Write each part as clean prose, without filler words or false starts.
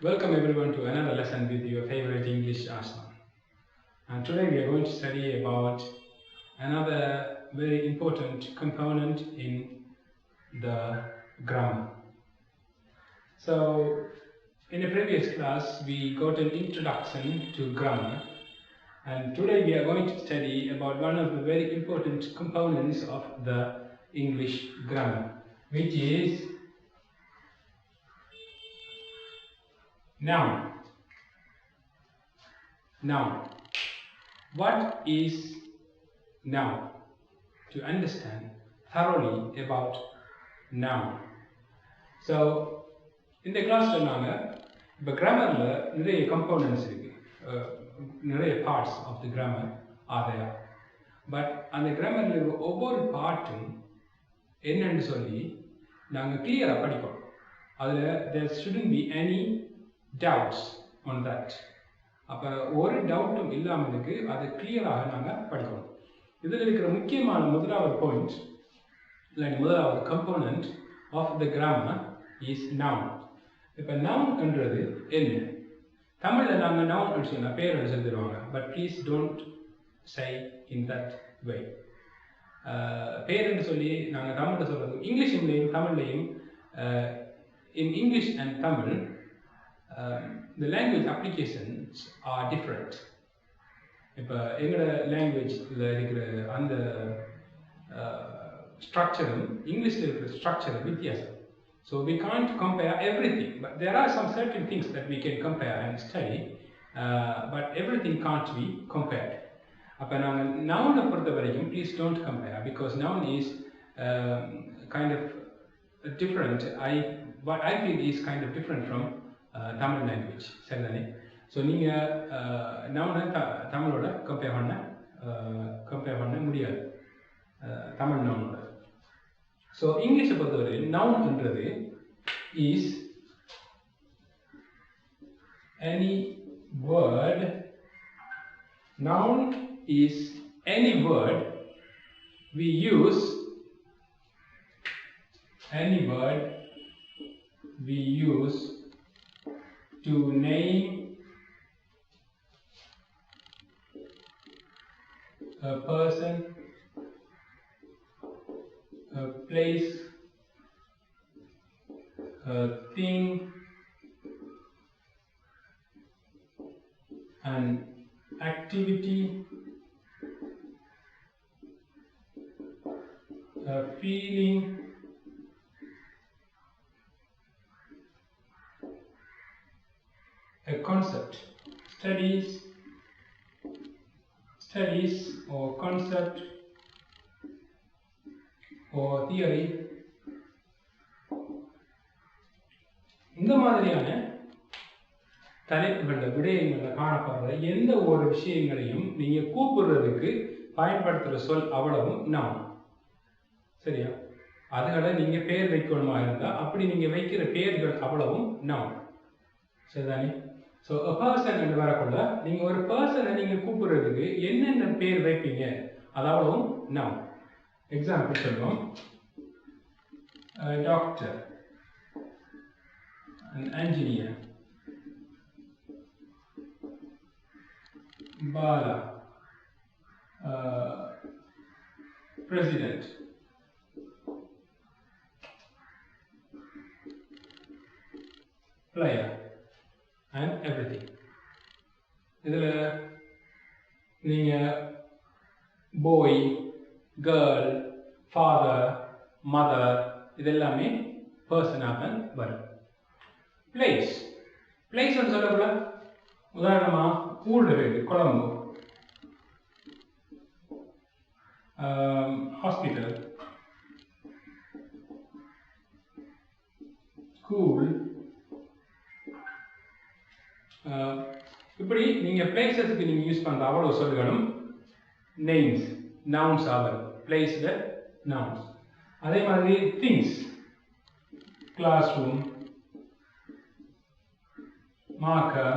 Welcome everyone to another lesson with your favorite English Aslan. And today we are going to study about another very important component in the grammar. So, in a previous class we got an introduction to grammar, and today we are going to study about one of the very important components of the English grammar, which is noun. Noun. What is noun? To understand thoroughly about noun. So, in the class the grammar நிறைய components இருக்கு, நிறைய parts of the grammar are there. But அந்த grammarல இருக்க ஒவ்வொரு பார்ட்டும் என்னன்னு சொல்லி நாங்கள் கிளியரா படிக்கணும். அதுல there shouldn't be any doubts on that. அப்ப ஒரு டவுட்டும் இல்லாமலுக்கு அதை கிளியராக நாங்கள் படிக்கணும். இதில் இருக்கிற முக்கியமான முதலாவது பாயிண்ட் இல்லை முதலாவது component of the grammar is noun. இப்போ நவுன்ன்றது என்ன? தமிழில் நாங்கள் நவுன் சொன்னால் பேர் சொல்லிடுவாங்க. But please don't say in that way. பேருன்னு சொல்லி நாங்கள் தமிழில் சொல்கிறது இங்கிலீஷ்லையும் தமிழ்லையும் in English and Tamil the language applications are different. இப்போ எங்களோட லாங்குவேஜில் இருக்கிற அந்த ஸ்ட்ரக்சரும் இங்கிலீஷில் இருக்கிற ஸ்ட்ரக்சரும் வித்தியாசம். So we can't compare everything, but there are some certain things that we can compare and study, but everything can't be compared. அப்போ நாங்கள் நவுனை பொறுத்த வரைக்கும் please don't compare, because noun is kind of different. What I feel is kind of different from Tamil language. சரிதானே? So நீங்கள் நவுனை தமிழோட compare பண்ண முடியாது, Tamil நவுனோட. So இங்கிலீஷை பொறுத்தவரை நவுன்ன்றது is any word. Noun is any word we use to name a person, a place, a thing, an activity, a feeling, a concept. Studies or concept or theory. இந்த மாதிரியான தலைப்புகளில் விடயங்களில் காணப்படுற எந்த ஒரு விஷயங்களையும் நீங்க கூப்பிடுறதுக்கு பயன்படுத்துகிற சொல் அவ்வளவும் நவுன். சரியா? அதுகளை நீங்க பேர் வைக்கணுமா இருந்தா அப்படி நீங்க வைக்கிற பேர்கள் அவ்வளவும் நவுன். சரிதானே? ஸோ a person என்று வரக்குள்ள நீங்க ஒரு பர்சனை நீங்க கூப்பிடுறதுக்கு என்னென்ன பேர் வைப்பீங்க அதாவதும் நவுன். எக்ஸாம்பிள் சொல்லுவோம், doctor, an engineer, Bala, president, player, and everything. இதில் நீங்கள் boy, girl, father, mother இதெல்லாமே பர்சனாக வரும். பிளேஸ் ஒன்று சொல்லக்கூட உதாரணமாக ஊரில் இருக்கு கொழம்பு, ஹாஸ்பிட்டல், ஸ்கூல். இப்படி நீங்கள் பிளேசஸ்க்கு நீங்கள் யூஸ் பண்ணுற அவ்வளோ சொல்லுகளும் நெய்ம்ஸ் நவுன்ஸ் ஆகும். பிளேஸில் நவுன்ஸ். அதே மாதிரி things, classroom, marker,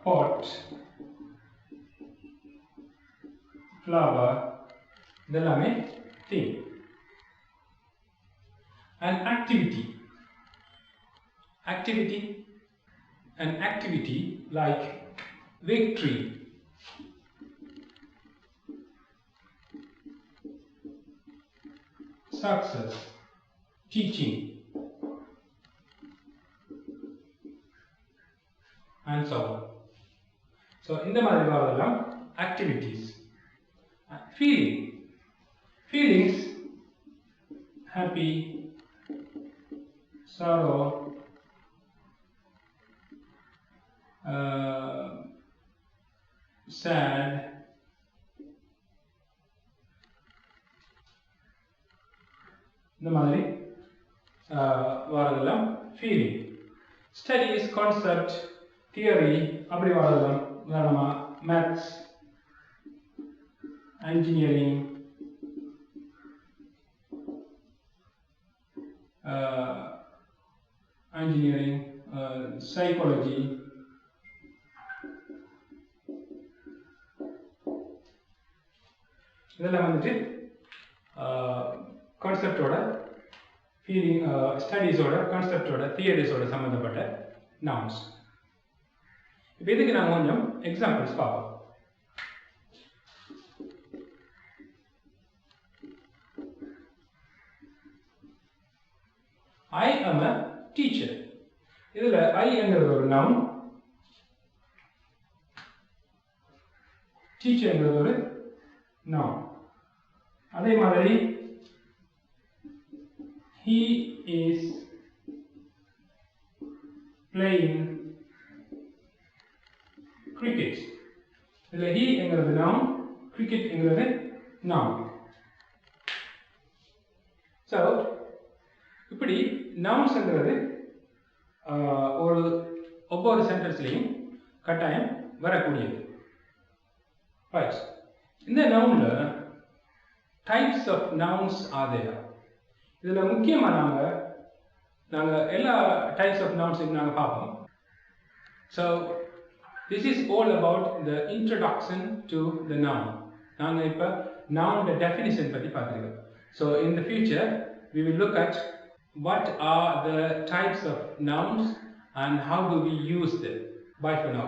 pot, flower, இதெல்லாமே thing. An activity, activity. An activity like victory, success, teaching, and so on. So இந்த மாதிரி வரதெல்லாம் activities. Feelings, happy, sorrow, sad, இந்த மாதிரி வரதெல்லாம் feeling. Studies, concept, theory அப்படி வரதெல்லாம் உதாரணமா maths, engineering, psychology, இதெல்லாம் வந்துட்டு கான்செப்டோட ஃபீலிங், ஸ்டடீஸோட கான்செப்டோட தியரிஸோட சம்மந்தப்பட்ட nouns. இப்போ இதுக்கு நாங்கள் கொஞ்சம் எக்ஸாம்பிள்ஸ் பார்ப்போம். I am a teacher. இதில் I என்கிறது ஒரு noun, teacher என்கிறது ஒரு noun. அதே மாதிரி he is playing cricket. இதில் he என்கிறது noun, cricket என்கிறது noun. ஸோ இப்படி நவுன்ஸ்ங்கிறது ஒவ்வொரு சென்டென்ஸ்லையும் கட்டாயம் வரக்கூடியது. ரைட். இந்த நவுனில் types of nouns are there. இதில் முக்கியமாக நாங்கள் எல்லா டைப்ஸ் ஆஃப் நவுன்ஸையும் நாங்கள் பார்ப்போம். So this is all about the introduction to the noun. நாங்கள் இப்போ நவுனோட டெஃபினிஷன் பற்றி பார்த்துருக்கோம். So in the future we will look at what are the types of nouns and how do we use them. Bye for now.